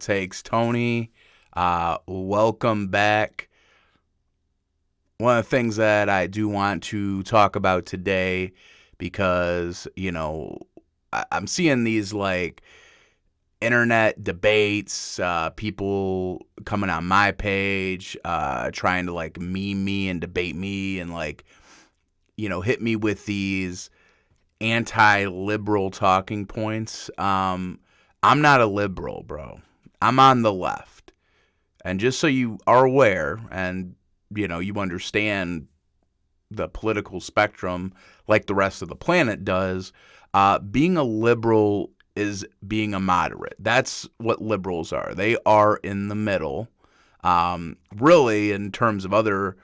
Takes Tony. Welcome back. One of the things that I do want to talk about today, because, I'm seeing these like internet debates, people coming on my page, trying to like meme me and debate me and like, hit me with these anti-liberal talking points. I'm not a liberal, bro. I'm on the left. And just so you are aware and, you understand the political spectrum like the rest of the planet does, being a liberal is being a moderate. That's what liberals are. They are in the middle. Really, in terms of other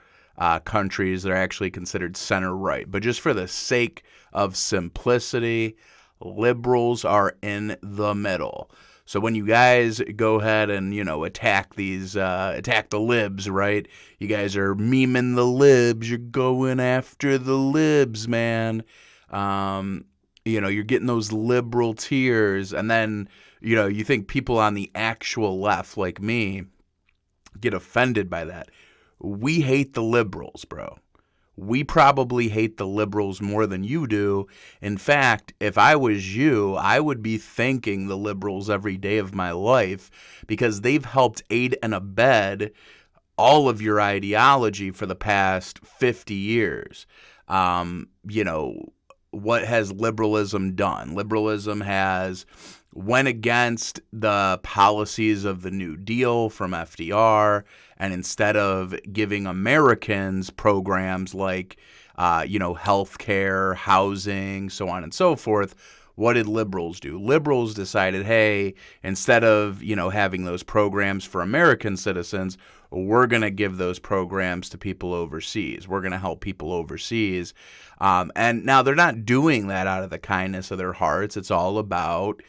countries, they're actually considered center-right. But just for the sake of simplicity, liberals are in the middle. So when you guys go ahead and, attack the libs, right? You guys are memeing the libs. You're going after the libs, man. You're getting those liberal tears. And then, you think people on the actual left, like me, get offended by that. We hate the liberals, bro. We probably hate the liberals more than you do. In fact, if I was you, I would be thanking the liberals every day of my life because they've helped aid and abet all of your ideology for the past 50 years. What has liberalism done? Liberalism has went against the policies of the New Deal from FDR, and instead of giving Americans programs like, healthcare, housing, so on and so forth, what did liberals do? Liberals decided, hey, instead of, having those programs for American citizens, we're going to give those programs to people overseas. We're going to help people overseas. And now they're not doing that out of the kindness of their hearts. It's all about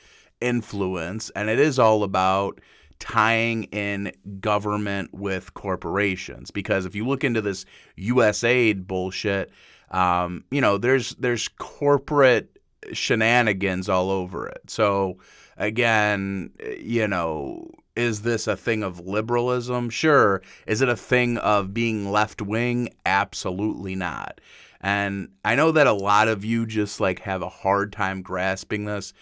influence, and it is all about tying in government with corporations. Because if you look into this USAID bullshit, there's corporate shenanigans all over it. So again, is this a thing of liberalism? Sure. Is it a thing of being left wing? Absolutely not. And I know that a lot of you just like have a hard time grasping this,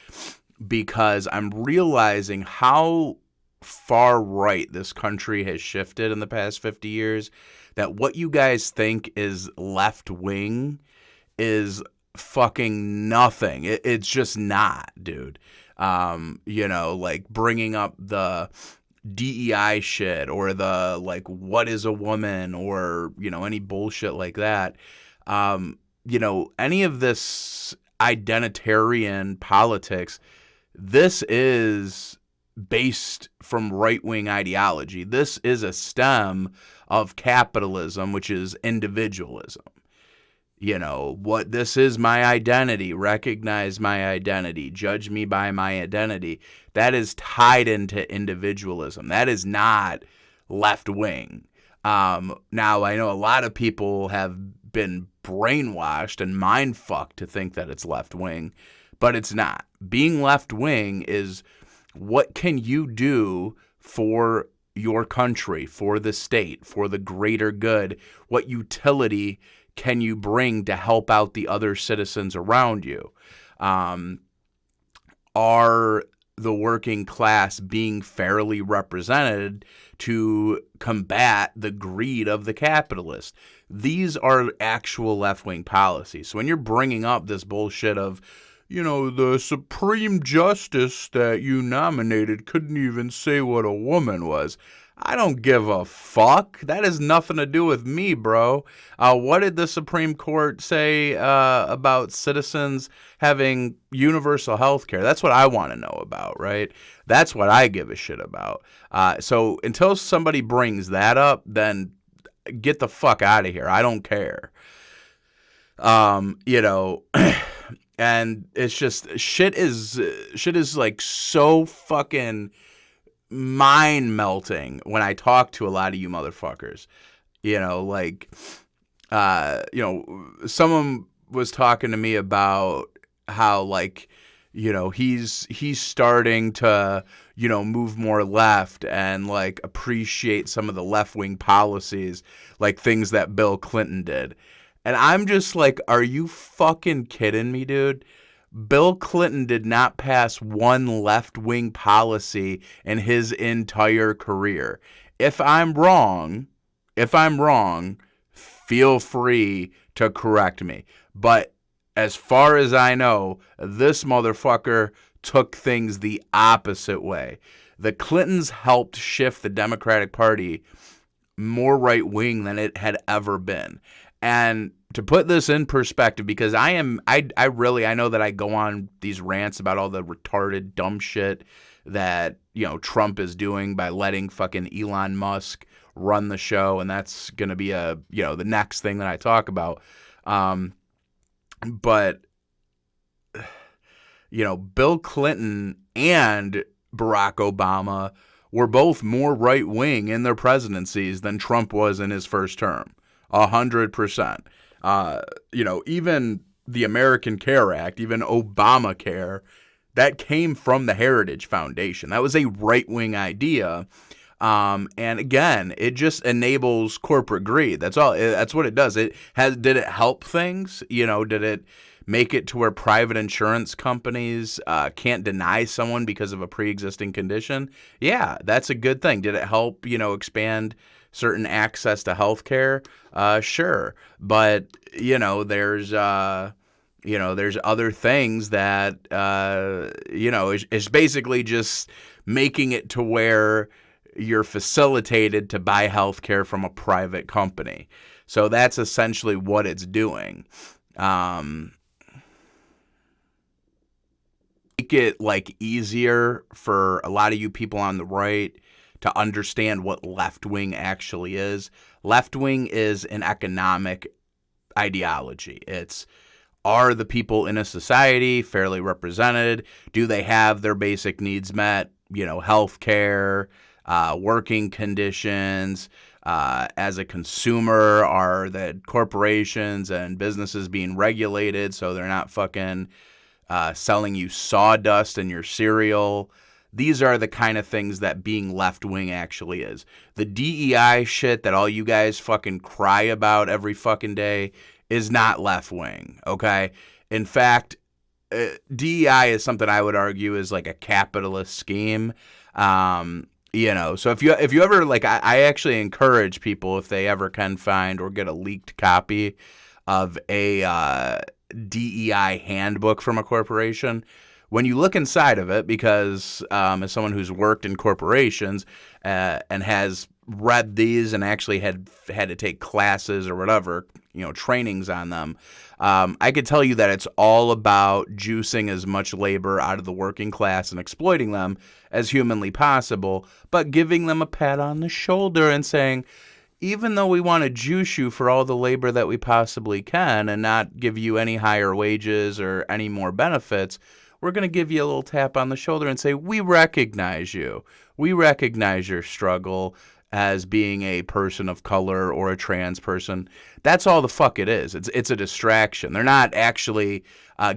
because I'm realizing how far right this country has shifted in the past 50 years, that what you guys think is left wing is fucking nothing. It's just not, dude. Like bringing up the DEI shit or the like, what is a woman, or, any bullshit like that. Any of this identitarian politics, this is based from right-wing ideology. This is a stem of capitalism, which is individualism. What this is my identity, recognize my identity, judge me by my identity. That is tied into individualism. That is not left-wing. Now, I know a lot of people have been brainwashed and mind-fucked to think that it's left-wing, but it's not. Being left-wing is, what can you do for your country, for the state, for the greater good? What utility can you bring to help out the other citizens around you? Are the working class being fairly represented to combat the greed of the capitalist? These are actual left-wing policies. So when you're bringing up this bullshit of, the Supreme Justice that you nominated couldn't even say what a woman was, I don't give a fuck. That has nothing to do with me, bro. What did the Supreme Court say about citizens having universal health care? That's what I want to know about, right? That's what I give a shit about. So until somebody brings that up, then get the fuck out of here. I don't care. And it's just shit is like so fucking mind melting when I talk to a lot of you motherfuckers. Someone was talking to me about how, like, he's starting to, move more left and like appreciate some of the left-wing policies, like things that Bill Clinton did. And I'm just like, are you fucking kidding me, dude? Bill Clinton did not pass one left-wing policy in his entire career. If I'm wrong, feel free to correct me. But as far as I know, this motherfucker took things the opposite way. The Clintons helped shift the Democratic Party more right-wing than it had ever been. And to put this in perspective, because I know that I go on these rants about all the retarded dumb shit that, Trump is doing by letting fucking Elon Musk run the show. And that's going to be the next thing that I talk about. But, Bill Clinton and Barack Obama were both more right-wing in their presidencies than Trump was in his first term. 100%. Even the American Care Act, even Obamacare, that came from the Heritage Foundation. That was a right-wing idea. And again, it just enables corporate greed. That's all. That's what it does. Did it help things? Did it make it to where private insurance companies can't deny someone because of a pre-existing condition? Yeah, that's a good thing. Did it help, expand certain access to healthcare? Sure. But, there's other things that, is basically just making it to where you're facilitated to buy healthcare from a private company. So that's essentially what it's doing. Make it like easier for a lot of you people on the right to understand what left-wing actually is. Left-wing is an economic ideology. It's, are the people in a society fairly represented? Do they have their basic needs met? Health care, working conditions. As a consumer, are the corporations and businesses being regulated so they're not fucking selling you sawdust in your cereal? These are the kind of things that being left-wing actually is. The DEI shit that all you guys fucking cry about every fucking day is not left-wing, okay? In fact, DEI is something I would argue is like a capitalist scheme. So if you ever, like, I actually encourage people, if they ever can find or get a leaked copy of a DEI handbook from a corporation, when you look inside of it, because as someone who's worked in corporations and has read these and actually had to take classes or whatever, trainings on them, I could tell you that it's all about juicing as much labor out of the working class and exploiting them as humanly possible, but giving them a pat on the shoulder and saying, even though we want to juice you for all the labor that we possibly can and not give you any higher wages or any more benefits, we're going to give you a little tap on the shoulder and say, we recognize you. We recognize your struggle as being a person of color or a trans person. That's all the fuck it is. It's a distraction. They're not actually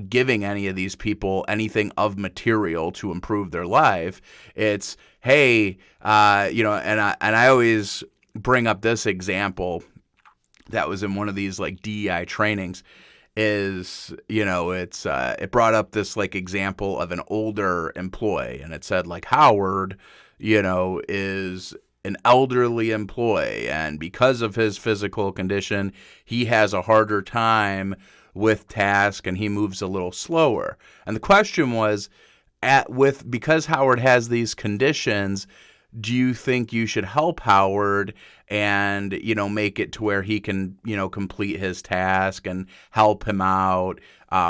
giving any of these people anything of material to improve their life. It's, hey, and I always bring up this example that was in one of these like DEI trainings. Is, it brought up this like example of an older employee, and it said like Howard, is an elderly employee, and because of his physical condition, he has a harder time with tasks and he moves a little slower. And the question was, because Howard has these conditions, do you think you should help Howard and, make it to where he can, complete his task and help him out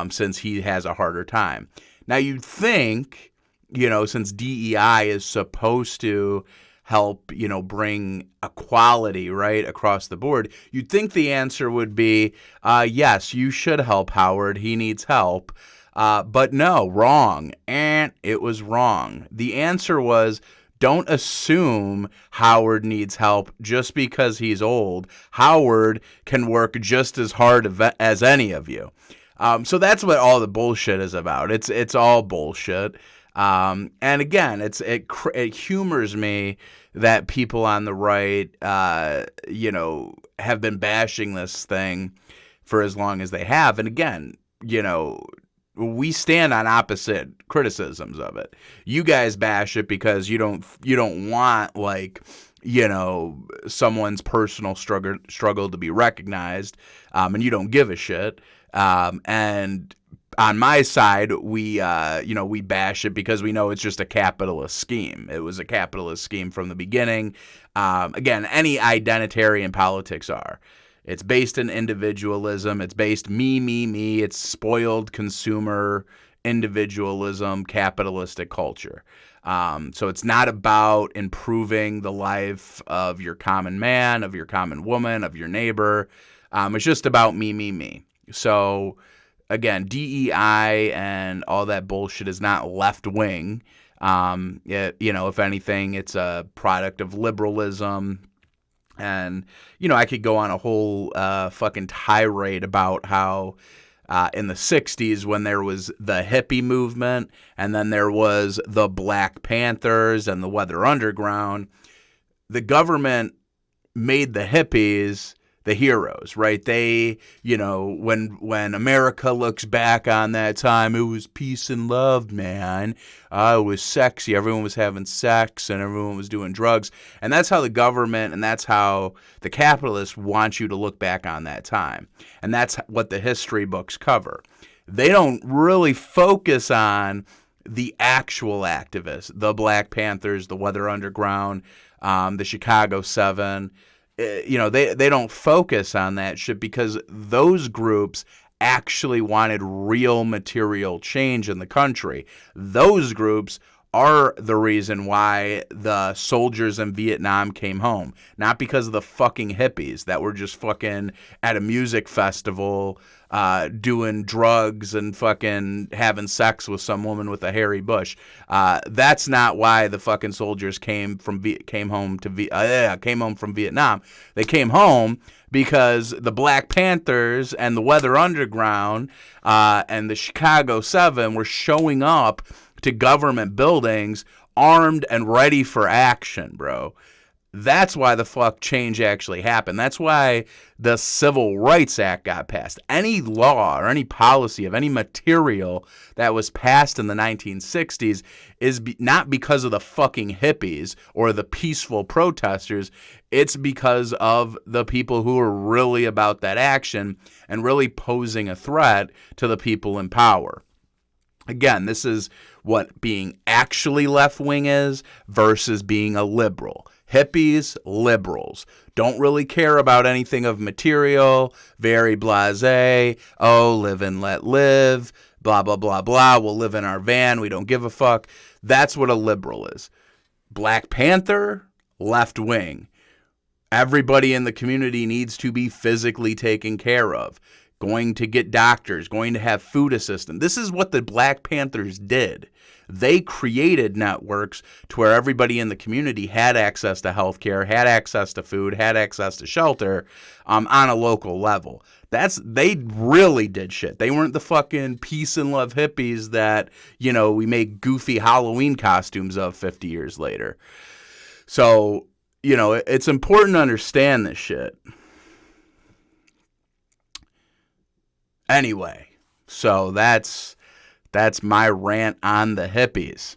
since he has a harder time? Now, you'd think, since DEI is supposed to help, bring equality, right, across the board, you'd think the answer would be, yes, you should help Howard. He needs help. But no, wrong. And it was wrong. The answer was, don't assume Howard needs help just because he's old. Howard can work just as hard as any of you. So that's what all the bullshit is about. It's all bullshit. And again, it humors me that people on the right, have been bashing this thing for as long as they have. And again, we stand on opposite criticisms of it. You guys bash it because you don't want, like, someone's personal struggle to be recognized, and you don't give a shit. And on my side, we bash it because we know it's just a capitalist scheme. It was a capitalist scheme from the beginning. Again, any identitarian politics are. It's based in individualism. It's based me, me, me. It's spoiled consumer individualism, capitalistic culture. So it's not about improving the life of your common man, of your common woman, of your neighbor. It's just about me, me, me. So again, DEI and all that bullshit is not left wing. If anything, it's a product of liberalism. And, I could go on a whole fucking tirade about how in the 60s, when there was the hippie movement and then there was the Black Panthers and the Weather Underground, the government made the hippies the heroes, right? They, when America looks back on that time, it was peace and love, man. It was sexy. Everyone was having sex and everyone was doing drugs. And that's how the government and that's how the capitalists want you to look back on that time. And that's what the history books cover. They don't really focus on the actual activists, the Black Panthers, the Weather Underground, the Chicago 7. They don't focus on that shit because those groups actually wanted real material change in the country. Those groups are the reason why the soldiers in Vietnam came home. Not because of the fucking hippies that were just fucking at a music festival doing drugs and fucking having sex with some woman with a hairy bush. That's not why the fucking soldiers came home from Vietnam. They came home because the Black Panthers and the Weather Underground and the Chicago 7 were showing up to government buildings armed and ready for action, bro. That's why the fuck change actually happened. That's why the Civil Rights Act got passed. Any law or any policy of any material that was passed in the 1960s is not because of the fucking hippies or the peaceful protesters. It's because of the people who are really about that action and really posing a threat to the people in power. Again, this is what being actually left-wing is versus being a liberal. Hippies, liberals, don't really care about anything of material, very blasé, live and let live, blah, blah, blah, blah, we'll live in our van, we don't give a fuck. That's what a liberal is. Black Panther, left-wing. Everybody in the community needs to be physically taken care of. Going to get doctors, going to have food assistance. This is what the Black Panthers did. They created networks to where everybody in the community had access to healthcare, had access to food, had access to shelter on a local level. They really did shit. They weren't the fucking peace and love hippies that, we make goofy Halloween costumes of 50 years later. So, it's important to understand this shit. Anyway, so that's my rant on the hippies.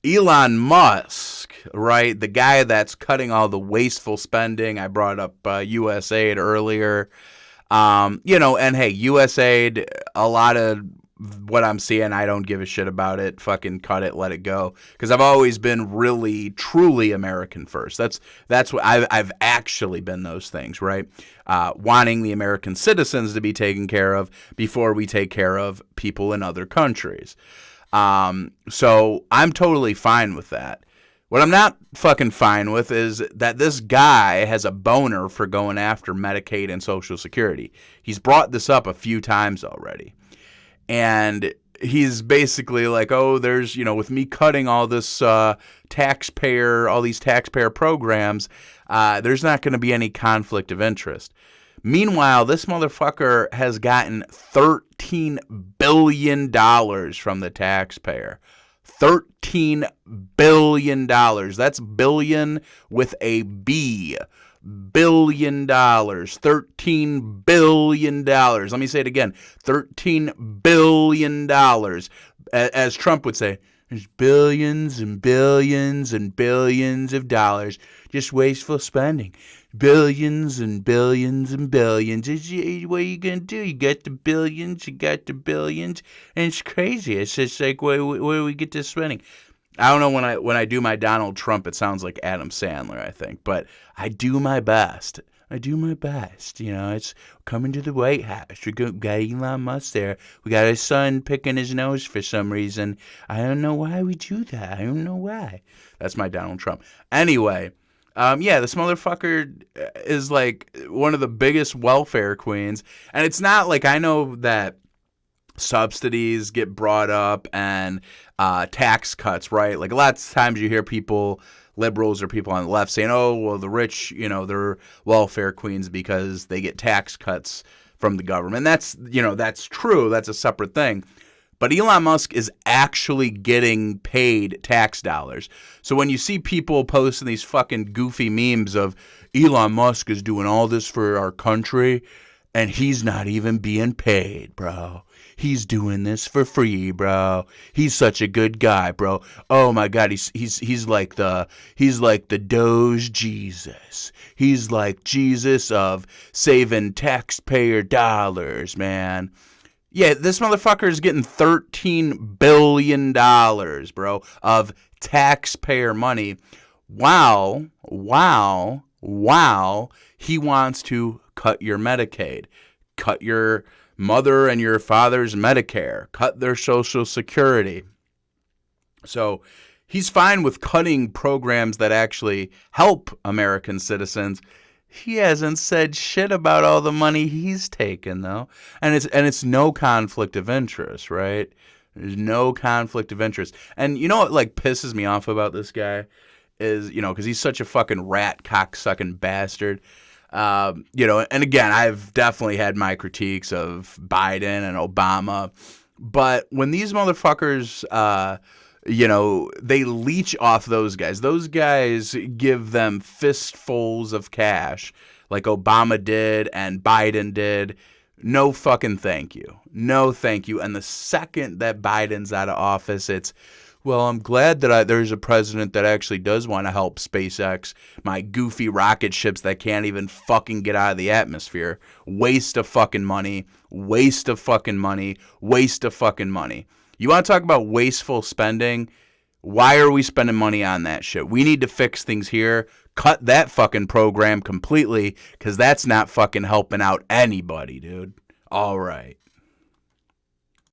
Elon Musk, right? The guy that's cutting all the wasteful spending. I brought up USAID earlier. And hey, USAID, a lot of what I'm seeing, I don't give a shit about it. Fucking cut it, let it go. Because I've always been really, truly American first. That's what I've actually been those things, right? Wanting the American citizens to be taken care of before we take care of people in other countries. So I'm totally fine with that. What I'm not fucking fine with is that this guy has a boner for going after Medicaid and Social Security. He's brought this up a few times already. And he's basically like, there's, with me cutting all this all these taxpayer programs, there's not going to be any conflict of interest. Meanwhile, this motherfucker has gotten $13 billion from the taxpayer. $13 billion. That's billion with a B. Billion dollars. $13 billion. Let me say it again. $13 billion. As Trump would say, there's billions and billions and billions of dollars. Just wasteful spending. Billions and billions and billions. What are you going to do? You got the billions, and it's crazy. It's just like, where do we get this spending? I don't know, when I do my Donald Trump, it sounds like Adam Sandler, I think. But I do my best. It's coming to the White House. We got Elon Musk there. We got his son picking his nose for some reason. I don't know why we do that. I don't know why. That's my Donald Trump. Anyway. This motherfucker is like one of the biggest welfare queens. And it's not like, I know that subsidies get brought up and tax cuts, right? Like a lot of times you hear people, liberals or people on the left saying, oh, well, the rich, they're welfare queens because they get tax cuts from the government. That's true. That's a separate thing. But Elon Musk is actually getting paid tax dollars. So when you see people posting these fucking goofy memes of Elon Musk is doing all this for our country and he's not even being paid, bro. He's doing this for free, bro. He's such a good guy, bro. Oh my God, he's like the Doge Jesus. He's like Jesus of saving taxpayer dollars, man. Yeah, this motherfucker is getting $13 billion, bro, of taxpayer money. Wow, he wants to cut your Medicaid, cut your mother and your father's Medicare, cut their Social Security. So he's fine with cutting programs that actually help American citizens. He hasn't said shit about all the money he's taken, though. And it's no conflict of interest, right? There's no conflict of interest. And you know what, like, pisses me off about this guy is, because he's such a fucking rat, cock-sucking bastard. And again, I've definitely had my critiques of Biden and Obama. But when these motherfuckers... they leech off those guys. Those guys give them fistfuls of cash like Obama did and Biden did. No fucking thank you. No thank you. And the second that Biden's out of office, it's, well, I'm glad that there's a president that actually does want to help SpaceX, my goofy rocket ships that can't even fucking get out of the atmosphere. Waste of fucking money. Waste of fucking money. Waste of fucking money. You want to talk about wasteful spending? Why are we spending money on that shit? We need to fix things here. Cut that fucking program completely, because that's not fucking helping out anybody, dude. All right.